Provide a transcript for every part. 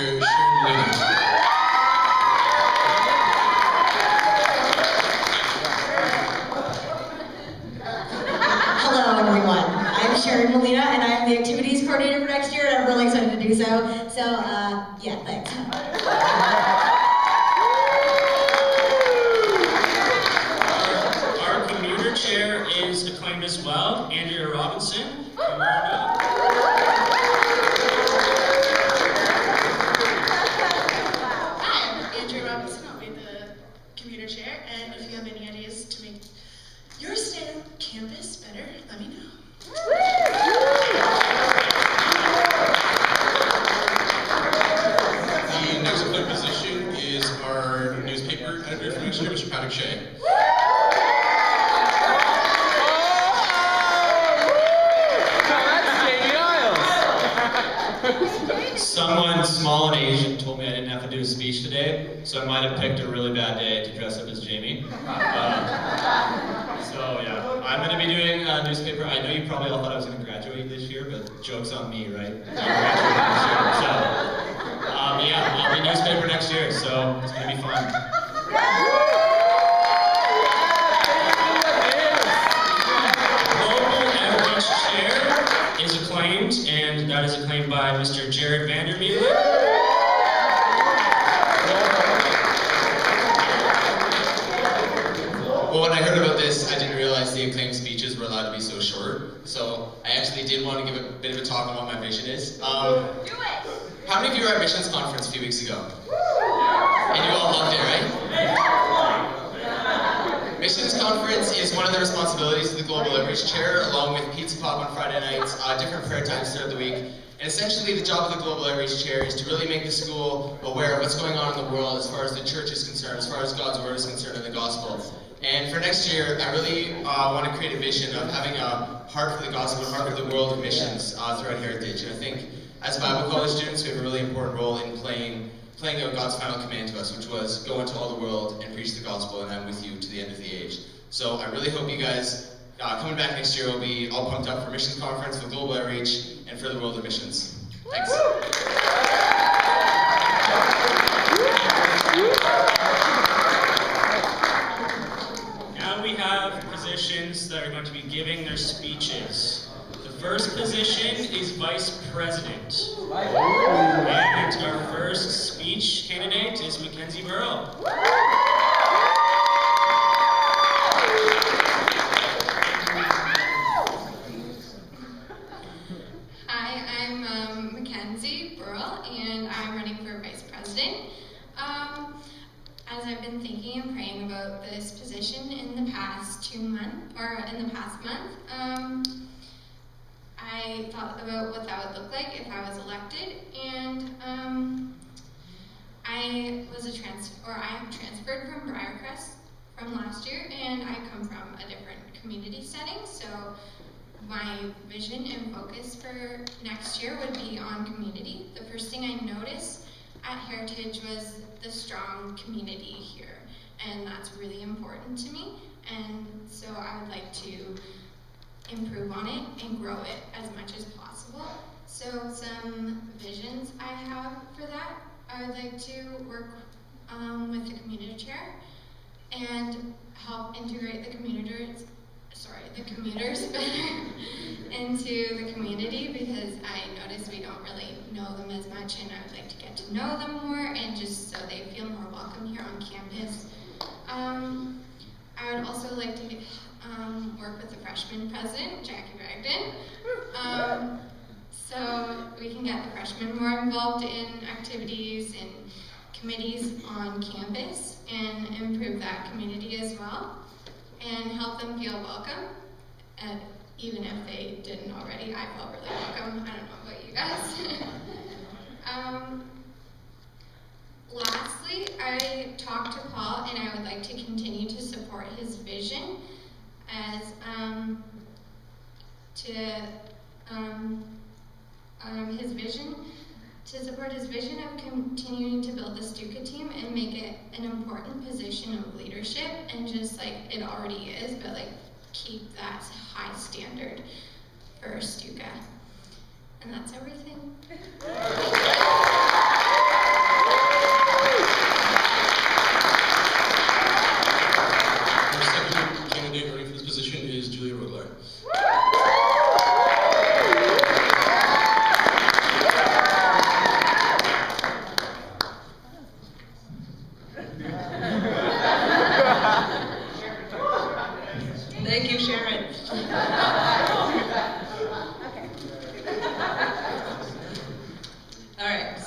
Mr. Sharon. Hello, everyone. I'm Sharon Molina, and I'm the activities coordinator for next year, and I'm really excited to do so. So, yeah, thanks. Our commuter chair is acclaimed as well, Andrea Robinson. Come on up. Hi, I'm Andrea Robinson. I'll be the commuter chair, and if you have any ideas to make your stay on campus better, let me know. The next elected position is our newspaper editor for next year, Mr. Patrick Shea. Someone small and Asian told me I didn't have to do a speech today, so I might have picked a really bad day to dress up as Jamie. So yeah, I'm going to be doing a newspaper. I know you probably all thought I was going to graduate this year, but joke's on me, right? I'm graduating this year. So yeah, I'll be newspaper next year, so it's going to be fun. Is acclaimed, and that is acclaimed by Mr. Jared Vandermeer. Well, when I heard about this, I didn't realize the acclaimed speeches were allowed to be so short. So I actually did want to give a bit of a talk on what my vision is. Do it! How many of you were at Missions Conference a few weeks ago? And you all loved it, right? Missions Conference is one of the responsibilities of the Global Outreach Chair, along with Pizza Pop on Friday nights, different prayer times throughout the week. And essentially the job of the Global Outreach Chair is to really make the school aware of what's going on in the world as far as the church is concerned, as far as God's Word is concerned and the Gospel. And for next year, I really want to create a vision of having a heart for the Gospel, a heart for the world of missions throughout Heritage. And I think as Bible college students, we have a really important role in playing out God's final command to us, which was go into all the world and preach the gospel, and I'm with you to the end of the age. So I really hope you guys, coming back next year, will be all pumped up for Mission Conference, for Global Outreach, and for the world of missions. Thanks. Now we have positions that are going to be giving their speeches. The first position is Vice President. And our first speech candidate is Mackenzie Burrell. Hi, I'm Mackenzie Burrell, and I'm running for Vice President. As I've been thinking and praying about this position in the past month, I thought about what that would look like if I was elected, and I have transferred from Briarcrest from last year, and I come from a different community setting, so my vision and focus for next year would be on community. The first thing I noticed at Heritage was the strong community here, and that's really important to me, and so I would like to improve on it and grow it as much as possible. So some visions I have for that, I would like to work with the community chair and help integrate the commuters better into the community, because I notice we don't really know them as much, and I would like to get to know them more, and just so they feel more welcome here on campus. I would also like to work with the freshman president, Jackie Bragdon, so we can get the freshmen more involved in activities and committees on campus and improve that community as well, and help them feel welcome. And even if they didn't already, I felt really welcome. I don't know about you guys. Lastly, I talked to Paul, and I would like to continue to support his vision as support his vision of continuing to build the STUCA team and make it an important position of leadership, and just like it already is, but like keep that high standard for STUCA. And that's everything.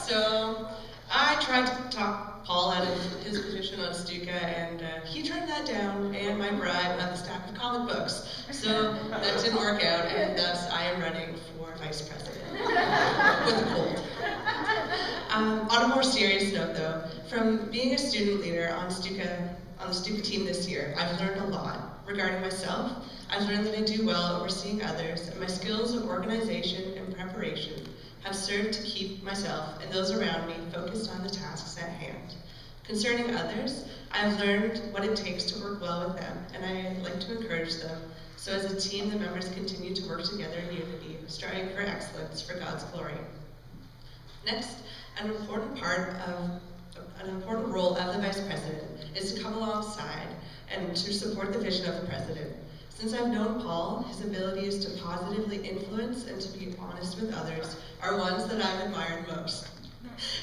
So I tried to talk Paul out of his position on STUCA, and he turned that down, and my bribe of a stack of comic books. So that didn't work out, and thus I am running for vice president with a cold. On a more serious note, though, from being a student leader on the STUCA team this year, I've learned a lot regarding myself. I've learned that I do well at overseeing others, and my skills of organization and preparation have served to keep myself and those around me focused on the tasks at hand. Concerning others, I've learned what it takes to work well with them, and I like to encourage them. So as a team, the members continue to work together in unity, striving for excellence for God's glory. Next, an important role of the Vice President is to come alongside and to support the vision of the President. Since I've known Paul, his abilities to positively influence and to be honest with others are ones that I've admired most.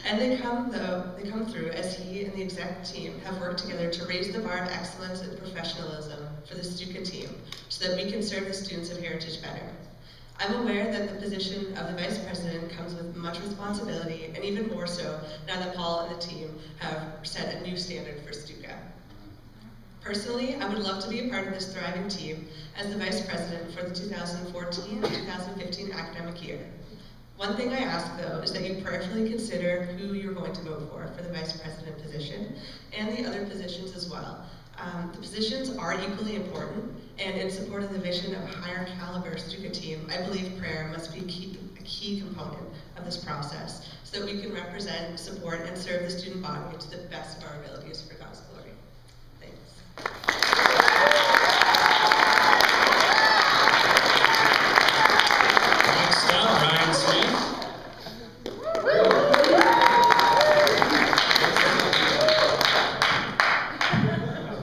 And they come through as he and the exec team have worked together to raise the bar of excellence and professionalism for the STUCA team so that we can serve the students of Heritage better. I'm aware that the position of the Vice President comes with much responsibility, and even more so now that Paul and the team have set a new standard for STUCA. Personally, I would love to be a part of this thriving team as the Vice President for the 2014-2015 academic year. One thing I ask, though, is that you prayerfully consider who you're going to vote for the Vice President position and the other positions as well. The positions are equally important, and in support of the vision of a higher caliber STUCA team, I believe prayer must be a key component of this process so that we can represent, support, and serve the student body to the best of our abilities for God's glory. Thanks. Next up, Ryan Smith.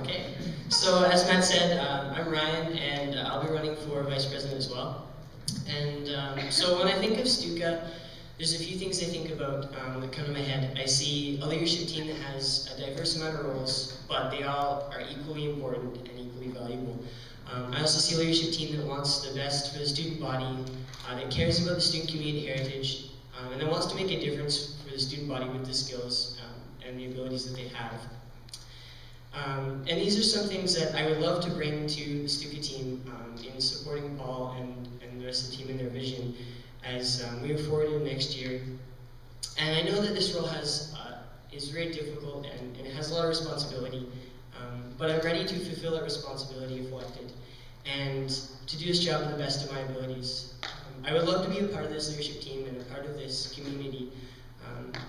Okay, so as Matt said, I'm Ryan, and I'll be running for Vice President as well. And so when I think of STUCA, there's a few things I think about that come to my head. I see a leadership team that has a diverse amount of roles, but they all are equally important and equally valuable. I also see a leadership team that wants the best for the student body, that cares about the student community heritage, and that wants to make a difference for the student body with the skills and the abilities that they have. And these are some things that I would love to bring to the STUCA team in supporting Paul and the rest of the team in their vision as we move forward in next year. And I know that this role is very difficult and it has a lot of responsibility, but I'm ready to fulfill that responsibility if elected and to do this job to the best of my abilities. I would love to be a part of this leadership team and a part of this community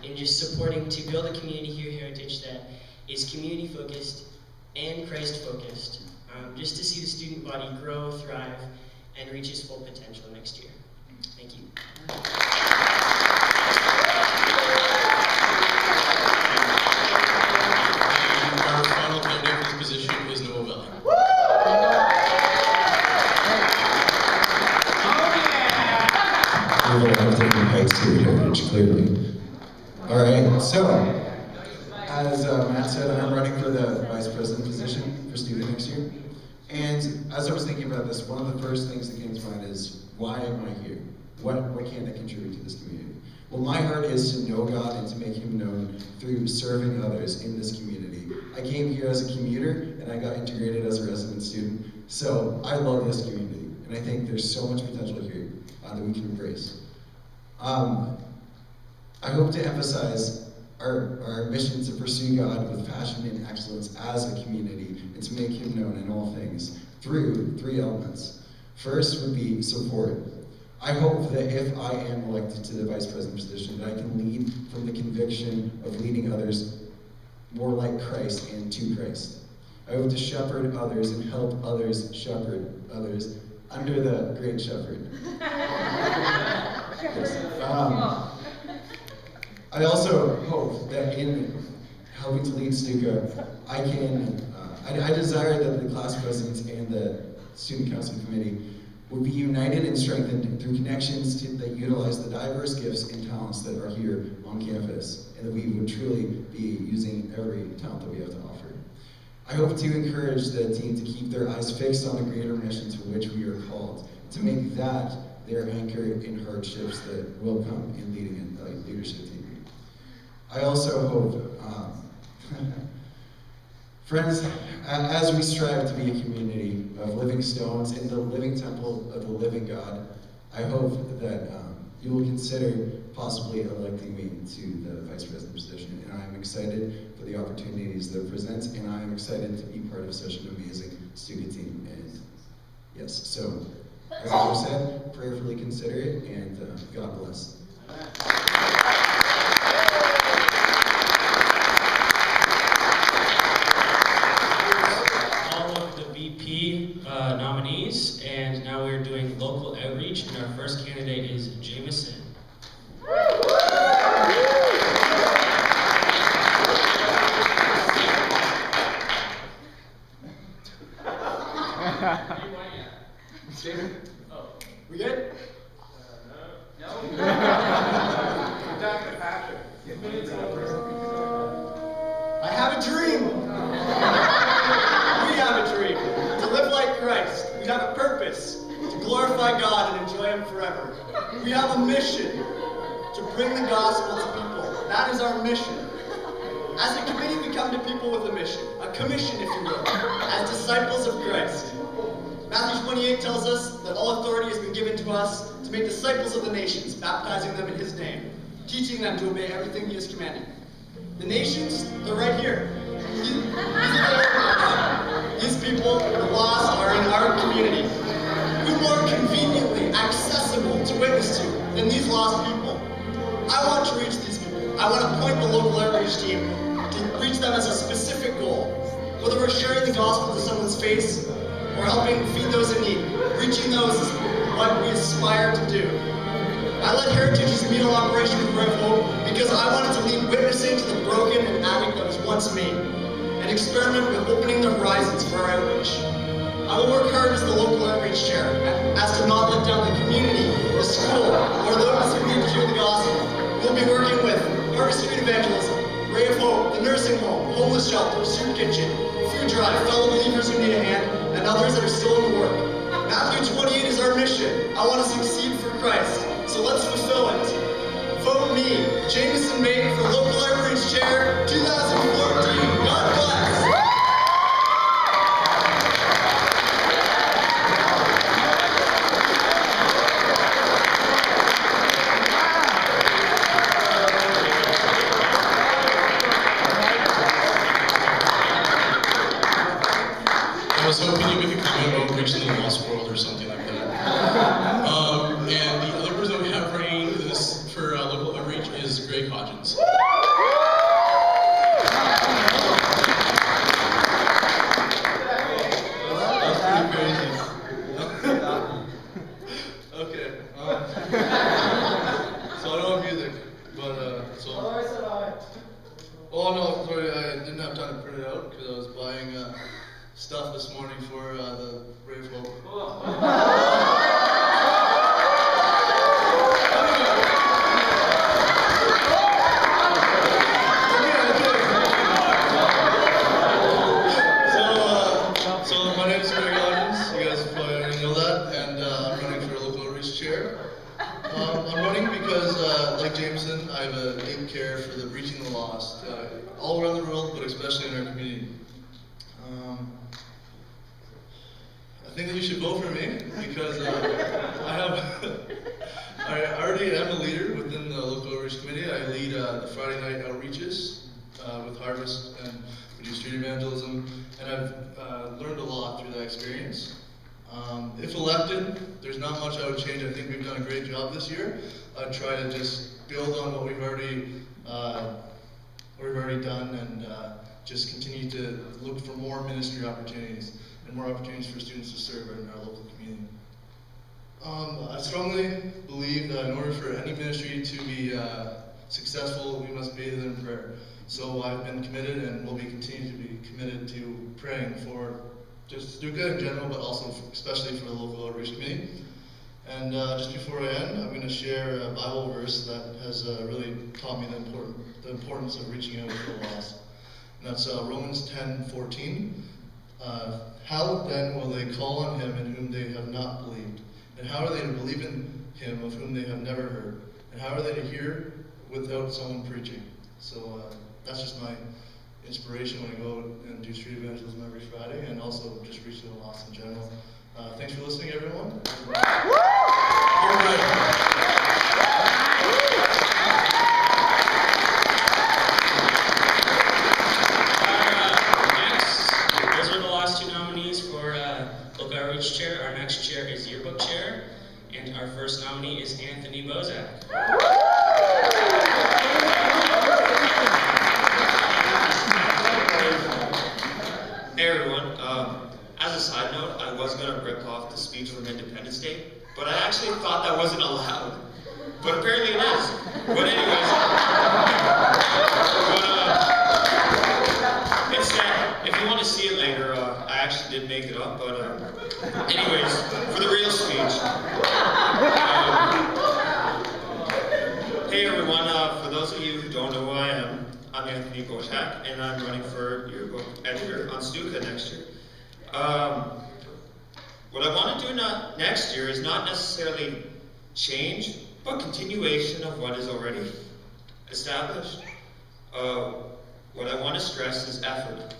in just supporting to build a community here at Heritage that is community focused and Christ focused, just to see the student body grow, thrive, and reach its full potential next year. Thank you. And our final candidate for this position is Noah Valley. We're going to have taken heights here at Heritage, clearly. Alright, so, as Matt said, I'm running for the Vice President position for STUCA next year. And as I was thinking about this, one of the first things that came to mind is, why am I here? What can I contribute to this community? Well, my heart is to know God and to make Him known through serving others in this community. I came here as a commuter, and I got integrated as a resident student, so I love this community. And I think there's so much potential here that we can embrace. I hope to emphasize our mission to pursue God with passion and excellence as a community and to make Him known in all things through three elements. First would be support. I hope that if I am elected to the Vice President position, that I can lead from the conviction of leading others more like Christ and to Christ. I hope to shepherd others and help others shepherd others under the Great Shepherd. I also hope that in helping to lead STUCA, I desire that the class presidents and the student council committee would be united and strengthened through connections that utilize the diverse gifts and talents that are here on campus, and that we would truly be using every talent that we have to offer. I hope to encourage the team to keep their eyes fixed on the greater mission to which we are called, to make that their anchor in hardships that will come in leading a leadership team. I also hope, friends, as we strive to be a community of living stones in the living temple of the living God, I hope that you will consider possibly electing me to the vice president position. And I'm excited for the opportunities that it presents, and I'm excited to be part of such an amazing STUCA team. And yes, so as I said, prayerfully consider it, and God bless. Nominees, and now we're doing local outreach, and our first candidate is Jameson. We good? No. I have a dream. We have a dream. To live like Christ. We have a purpose. To glorify God and enjoy Him forever. We have a mission. To bring the gospel to people. That is our mission. As a committee, we come to people with a mission. A commission, if you will. As disciples of Christ. Matthew 28 tells us that all authority has been given to us to make disciples of the nations, baptizing them in His name, teaching them to obey everything He has commanded. The nations, they're right here. These people, the lost, are in our community. Who more conveniently accessible to witness to than these lost people? I want to reach these people. I want to point the local outreach team to reach them as a specific goal. Whether we're sharing the gospel to someone's face, or helping feed those in need. Reaching those is what we aspire to do. I led Heritage's meal operation with Rev Hope because I wanted to lead witnessing to the broken and addict that was once me, and experiment with opening the horizons for our outreach. I will work hard as the local outreach chair, as to not let down the community, the school, or those who need to hear the gospel. We'll be working with Harvest Street Evangelism, Ray of Hope, the nursing home, homeless shelter, soup kitchen, food drive, fellow believers who need a hand, and others that are still in the work. Matthew 28 is our mission. I want to succeed for Christ, so let's fulfill it. Vote me, Jameson May, for local outreach chair 2014. God bless. I was hoping you make a comment about reaching the lost world or something like that. And the other person that we have running this for local outreach is Greg Hodgins. That's pretty crazy. Okay. So I don't have music, but Oh no, sorry, I didn't have time to print it out because I was buying stuff this morning for the Brave Hope. So my name is Greg Hodgins. You guys probably already know that, and I'm running for a local outreach chair. I'm running because, like Jameson, I have a deep care for the reaching the lost, all around the world, but especially in our community. I think that you should vote for me because I already am a leader within the local outreach committee. I lead the Friday night outreaches with Harvest, and we do street evangelism, and I've learned a lot through that experience. If elected, there's not much I would change. I think we've done a great job this year. I'd try to just build on what we've already done, and just continue to look for more ministry opportunities and more opportunities for students to serve in our local community. I strongly believe that in order for any ministry to be successful, we must bathe in prayer. So I've been committed and will be continuing to be committed to praying for just STUCA in general, but also especially for the local outreach committee. And just before I end, I'm going to share a Bible verse that has really taught me the importance of reaching out to the lost. And that's Romans 10:14. How then will they call on him in whom they have not believed? And how are they to believe in him of whom they have never heard? And how are they to hear without someone preaching. So that's just my inspiration when I go and do street evangelism every Friday, and also just reaching the lost in general. Thanks for listening, everyone. All right. Local Outreach Chair. Our next chair is Yearbook Chair, and our first nominee is Anthony Bozak. Hey everyone, as a side note, I was going to rip off the speech from Independence Day, but I actually thought that wasn't allowed. But apparently it is. But anyways, instead, if you want to see it later, I actually did make it up, but anyways, for the real speech. Hey everyone, for those of you who don't know who I am, I'm Anthony Bozak, and I'm running for yearbook editor on STUCA next year. What I want to do next year is not necessarily change, but continuation of what is already established. What I want to stress is effort.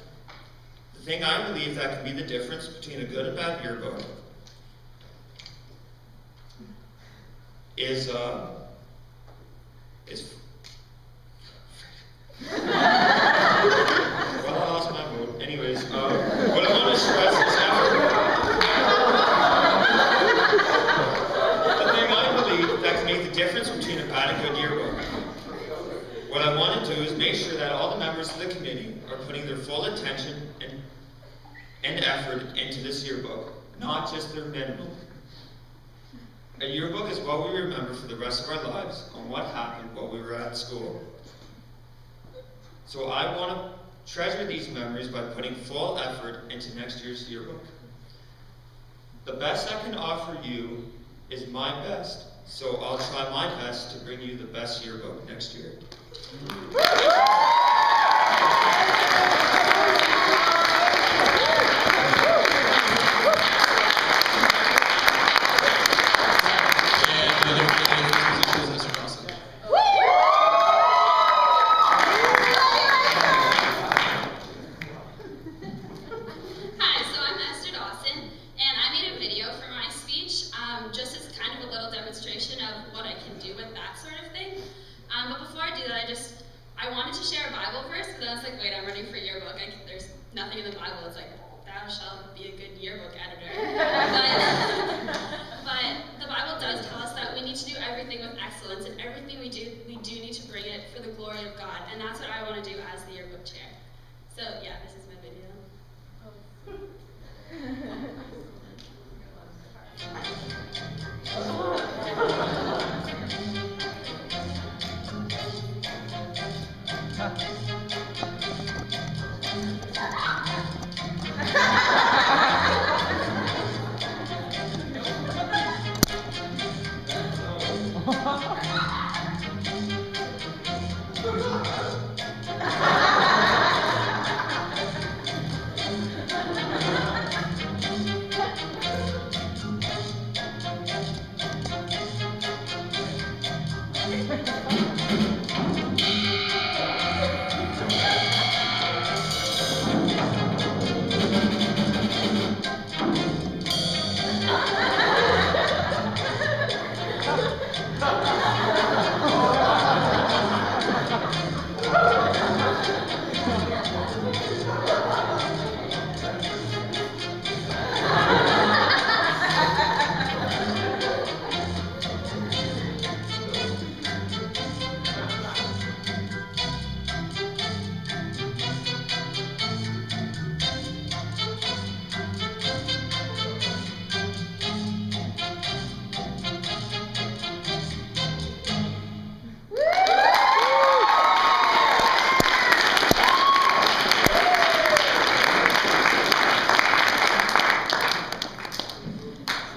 The thing I believe that can be the difference between a good and bad yearbook is well, I lost my vote. Anyways, what I want to stress is effort. The thing I believe that can make the difference between a bad and good yearbook. What I want to do is make sure that all the members of the committee are putting their full attention and effort into this yearbook, not just their minimum. A yearbook is what we remember for the rest of our lives on what happened while we were at school. So I want to treasure these memories by putting full effort into next year's yearbook. The best I can offer you is my best, so I'll try my best to bring you the best yearbook next year. I wanted to share a Bible verse, but then I was like, wait, I'm running for yearbook. There's nothing in the Bible. It's like, thou shalt be a good yearbook editor. but the Bible does tell us that we need to do everything with excellence, and everything we do need to bring it for the glory of God. And that's what I want to do as the yearbook chair. So yeah, this is my video.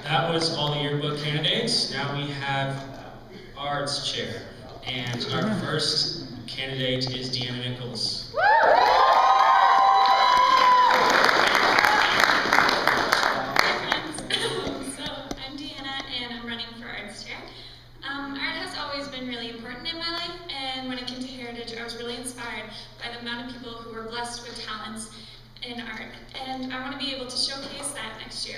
That was all the yearbook candidates. Now we have Arts Chair. And our first candidate is Deanna Nichols. So I'm Deanna, and I'm running for Arts Chair. Art has always been really important in my life, and was really inspired by the amount of people who were blessed with talents in art, and I want to be able to showcase that next year.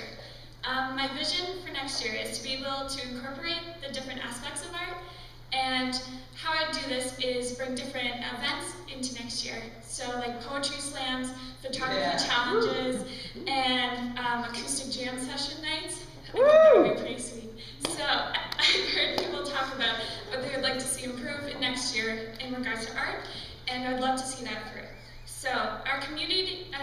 My vision for next year is to be able to incorporate the different aspects of art, and how I do this is bring different events into next year. So like poetry slams, photography challenges, and acoustic jam session nights. I think that would be pretty sweet. So I've heard people talk about what they would like to see improve in next year in regards to art, and I'd love to see that through. So our community at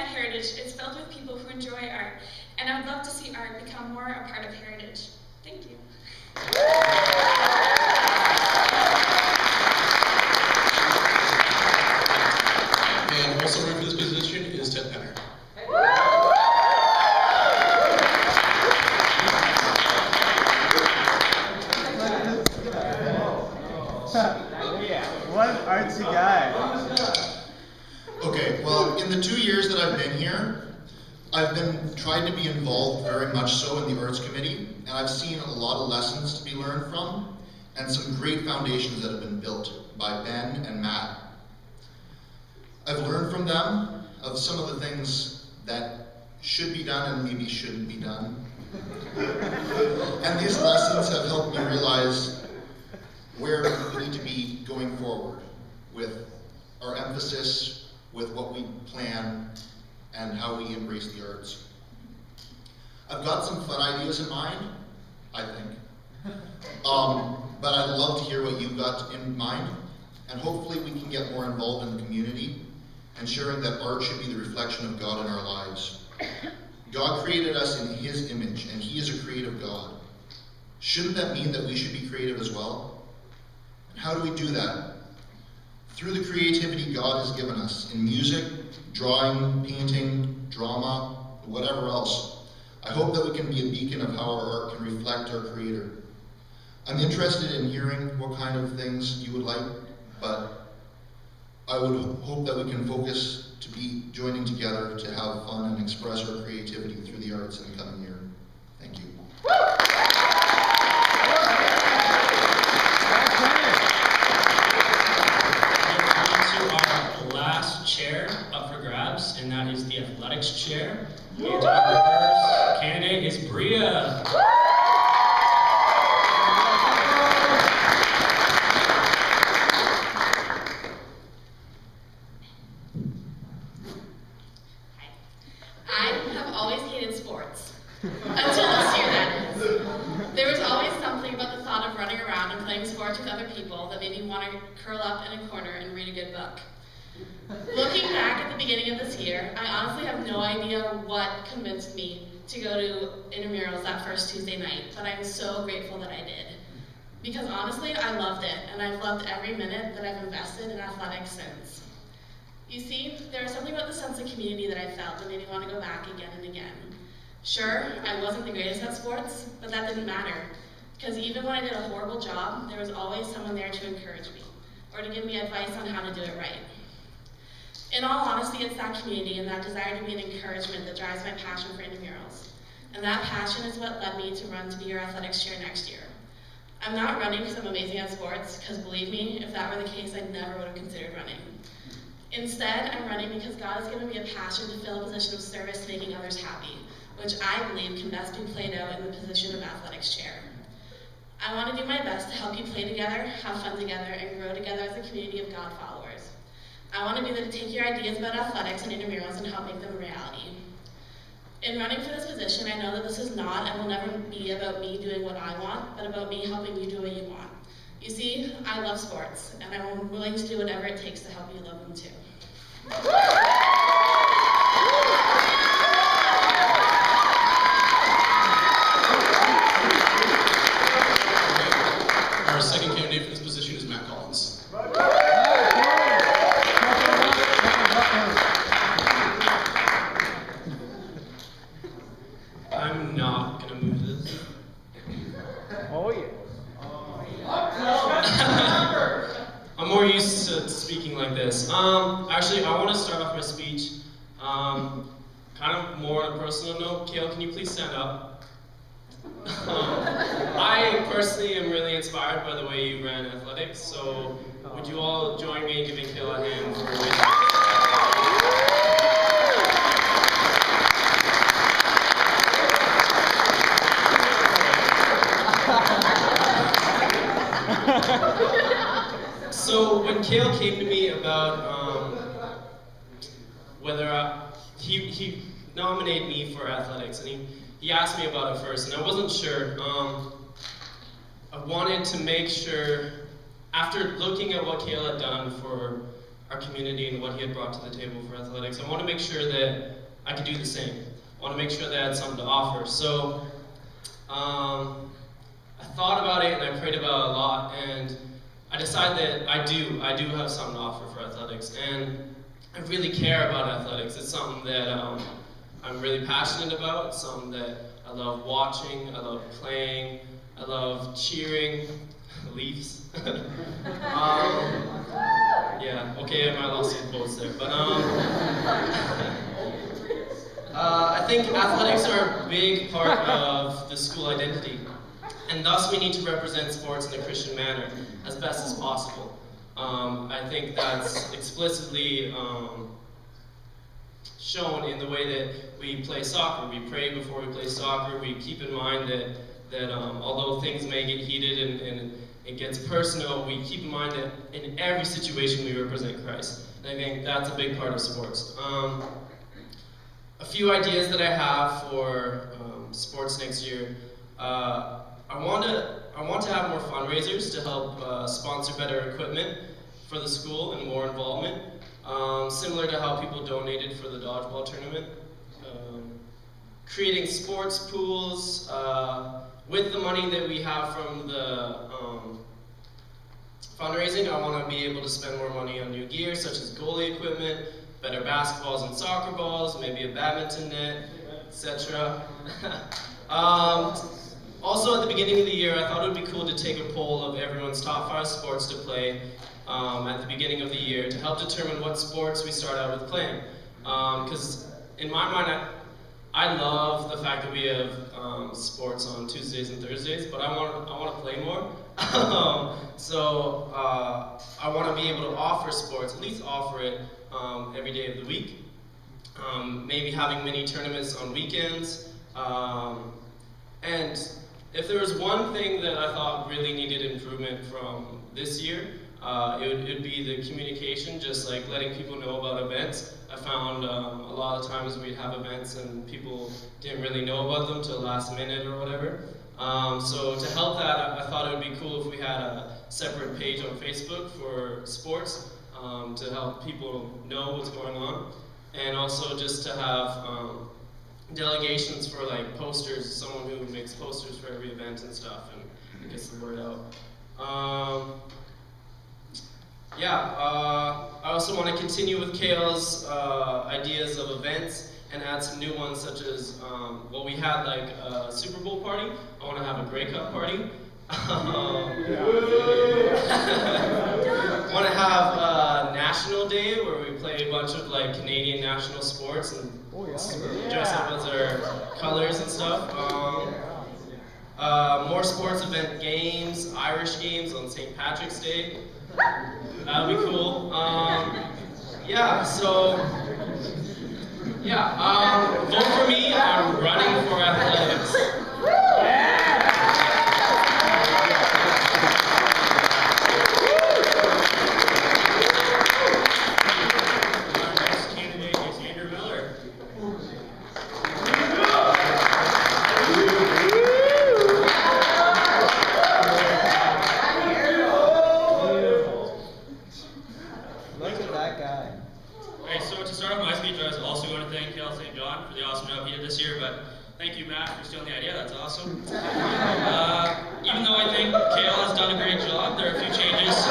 Heritage is filled with people who enjoy art, and I'd love to see art become more a part of Heritage. Thank you. And also running for this position is Ted Penner. What an artsy guy. Okay, well, in the 2 years that I've been here, I've been trying to be involved very much so in the Arts Committee, and I've seen a lot of lessons to be learned from, and some great foundations that have been built by Ben and Matt. I've learned from them of some of the things that should be done and maybe shouldn't be done. And these lessons have helped me realize where we need to be going forward with our emphasis, with what we plan, and how we embrace the arts. I've got some fun ideas in mind, I think. But I'd love to hear what you've got in mind, and hopefully we can get more involved in the community, ensuring that art should be the reflection of God in our lives. God created us in His image, and He is a creative God. Shouldn't that mean that we should be creative as well? And how do we do that? Through the creativity God has given us in music, drawing, painting, drama, whatever else. I hope that we can be a beacon of how our art can reflect our Creator. I'm interested in hearing what kind of things you would like, but I would hope that we can focus to be joining together to have fun and express our creativity through the arts in the coming year. Thank you. Chair up for grabs, and that is the athletics chair. And our first candidate is Bria. I have always hated sports. Until this year, that is. There was always something about the thought of running around and playing sports with other people that made me want to curl up in a corner and read a good book. Looking back at the beginning of this year, I honestly have no idea what convinced me to go to intramurals that first Tuesday night, but I'm so grateful that I did. Because honestly, I loved it, and I've loved every minute that I've invested in athletics since. You see, there was something about the sense of community that I felt that made me want to go back again and again. Sure, I wasn't the greatest at sports, but that didn't matter. Because even when I did a horrible job, there was always someone there to encourage me, or to give me advice on how to do it right. In all honesty, it's that community and that desire to be an encouragement that drives my passion for intramurals. And that passion is what led me to run to be your athletics chair next year. I'm not running because I'm amazing at sports, because believe me, if that were the case, I never would have considered running. Instead, I'm running because God has given me a passion to fill a position of service making others happy, which I believe can best be played out in the position of athletics chair. I want to do my best to help you play together, have fun together, and grow together as a community of God followers. I want to be there to take your ideas about athletics and intramurals and help make them a reality. In running for this position, I know that this is not and will never be about me doing what I want, but about me helping you do what you want. You see, I love sports, and I'm willing to do whatever it takes to help you love them too. Our second candidate for this position is Matt Collins. I'm not gonna move this. Oh yeah. I'm more used to speaking like this. Actually, I want to start off my speech kind of more on a personal note. Kale, can you please stand up? I personally am really inspired by the way you ran athletics, so would you all join me in giving Kale a hand for winning? So when Kale came to me about whether he nominated me for athletics, and he asked me about it first, and I wasn't sure. I wanted to make sure, after looking at what Kale had done for our community and what he had brought to the table for athletics, I want to make sure that I could do the same. I want to make sure that I had something to offer. So I thought about it and I prayed about it a lot, and I decided that I do have something to offer for athletics, and I really care about athletics. It's something that I'm really passionate about. It's something that I love watching, I love playing, I love cheering. Leafs. Yeah, okay, I might have lost some votes there, but I think athletics are a big part of the school identity, and thus we need to represent sports in a Christian manner as best as possible. I think that's explicitly shown in the way that we play soccer. We pray before we play soccer. We keep in mind that although things may get heated and it gets personal, we keep in mind that in every situation we represent Christ. And I think that's a big part of sports. A few ideas that I have for sports next year. I want to have more fundraisers to help sponsor better equipment for the school and more involvement, similar to how people donated for the dodgeball tournament. Creating sports pools with the money that we have from the fundraising. I want to be able to spend more money on new gear, such as goalie equipment, better basketballs and soccer balls, maybe a badminton net, etc. Also, at the beginning of the year, I thought it would be cool to take a poll of everyone's top 5 sports to play at the beginning of the year to help determine what sports we start out with playing. Because in my mind, I love the fact that we have sports on Tuesdays and Thursdays, but I want to play more. So I want to be able to offer sports, at least offer it every day of the week. Maybe having mini tournaments on weekends. And if there was one thing that I thought really needed improvement from this year, it would be the communication, just like letting people know about events. I found a lot of times we'd have events and people didn't really know about them till last minute or whatever. So to help that, I thought it would be cool if we had a separate page on Facebook for sports to help people know what's going on, and also just to have delegations for like posters, someone who makes posters for every event and stuff and gets the word out. I also want to continue with Kale's ideas of events and add some new ones, such as, well, we had like a Super Bowl party. I want to have a Grey Cup party. Want to have National Day, where we play a bunch of like Canadian national sports and dress up as our colors and stuff. More sports event games, Irish games on St. Patrick's Day. That would be cool. Vote for me. I'm running for athletics. Our next candidate is Andrew Miller. Look at that guy. Alright, so to start off my speech, I was also going to thank Cal St. John for the awesome job he did this year, but thank you, Matt, for stealing the idea. That's awesome. Even though I think Kale has done a great job, there are a few changes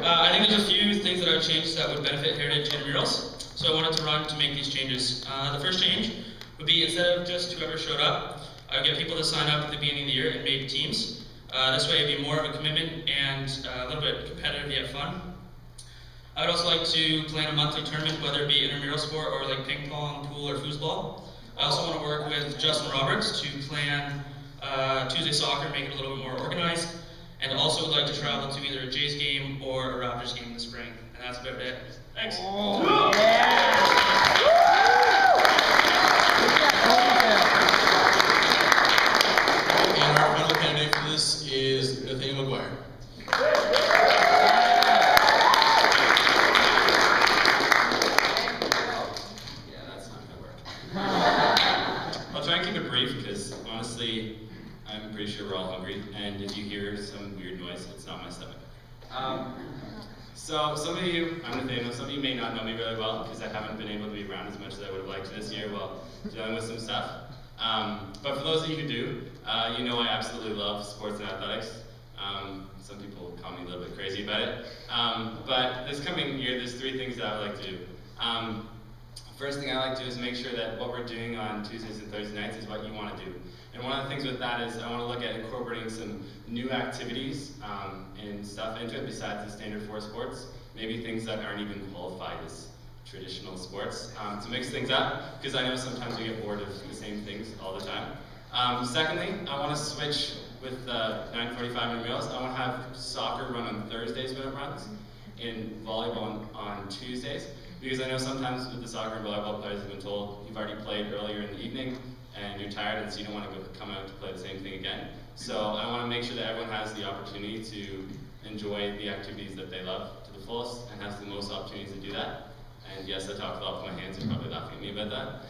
I think there's a few things that I would change that would benefit Heritage Intramurals, so I wanted to run to make these changes. The first change would be, instead of just whoever showed up, I would get people to sign up at the beginning of the year and make teams. This way it'd be more of a commitment and a little bit competitive yet fun. I would also like to plan a monthly tournament, whether it be intramural sport or like ping pong, pool, or foosball. I also want to work with Justin Roberts to plan Tuesday soccer, make it a little bit more organized, and also would like to travel to either a Jays game or a Raptors game in the spring. And that's about it. Thanks. Oh, yeah. And our final candidate for this is Nathaniel McGuire. I'll try and keep it brief because honestly, I'm pretty sure we're all hungry, and if you hear some weird noise, it's not my stomach. So some of you, I'm Nathaniel, some of you may not know me really well because I haven't been able to be around as much as I would have liked this year while dealing with some stuff. But for those of you who do, you know I absolutely love sports and athletics. Some people call me a little bit crazy about it. But this coming year, there's 3 things that I would like to do. First thing I like to do is make sure that what we're doing on Tuesdays and Thursday nights is what you want to do. And one of the things with that is I want to look at incorporating some new activities and stuff into it besides the standard 4 sports. Maybe things that aren't even qualified as traditional sports to mix things up, because I know sometimes we get bored of the same things all the time. Secondly, I want to switch with 9:45 meals. I want to have soccer run on Thursdays when it runs, and volleyball on Tuesdays. Because I know sometimes with the soccer and volleyball players have been told you've already played earlier in the evening and you're tired and so you don't want to come out to play the same thing again. So I want to make sure that everyone has the opportunity to enjoy the activities that they love to the fullest and has the most opportunities to do that. And yes, I talked a lot with my hands, you're probably laughing at me about that.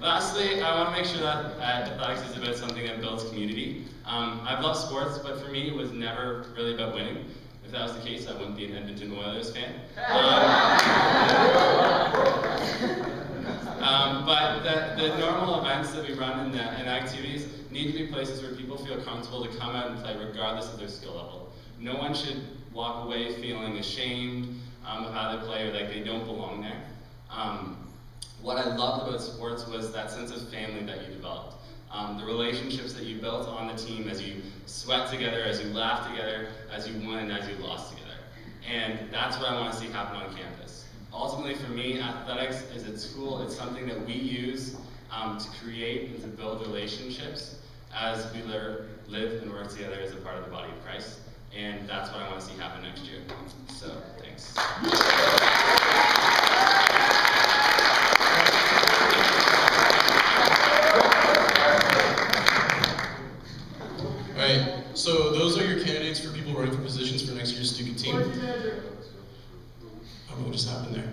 Lastly, I want to make sure that athletics is about something that builds community. I've loved sports, but for me it was never really about winning. If that was the case, I wouldn't be an Edmonton Oilers fan. But the normal events that we run and activities need to be places where people feel comfortable to come out and play regardless of their skill level. No one should walk away feeling ashamed of how they play or like they don't belong there. What I loved about sports was that sense of family that you developed. The relationships that you built on the team as you sweat together, as you laughed together, as you won and as you lost together. And that's what I want to see happen on campus. Ultimately for me, athletics is a tool, it's something that we use to create and to build relationships as we live and work together as a part of the body of Christ. And that's what I want to see happen next year. So, thanks. Alright, so those are your candidates for people running for positions for next year's STUCA team. I don't know what just happened there.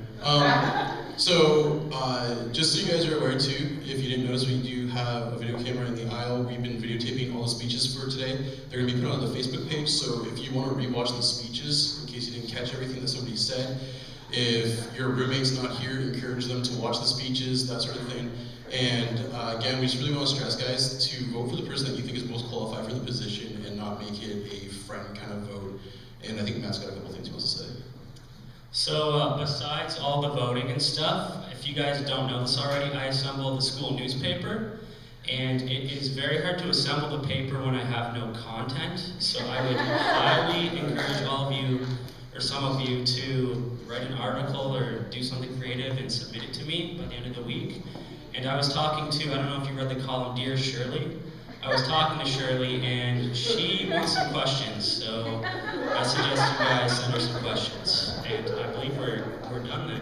Just so you guys are aware too, if you didn't notice, we do have a video camera in the aisle. We've been videotaping all the speeches for today. They're going to be put on the Facebook page, so if you want to rewatch the speeches, in case you didn't catch everything that somebody said, if your roommate's not here, encourage them to watch the speeches, that sort of thing. And again, we just really want to stress, guys, to vote for the person that you think is most qualified for the position and not make it a friend kind of vote. And I think Matt's got a couple things he wants to say. So besides all the voting and stuff, if you guys don't know this already, I assemble the school newspaper. And it is very hard to assemble the paper when I have no content. So I would highly encourage all of you, or some of you, to write an article or do something creative and submit it to me by the end of the week. And I was talking to, I don't know if you read the column Dear Shirley. I was talking to Shirley and she wants some questions. So I suggest you guys send her some questions. And I believe we're done then.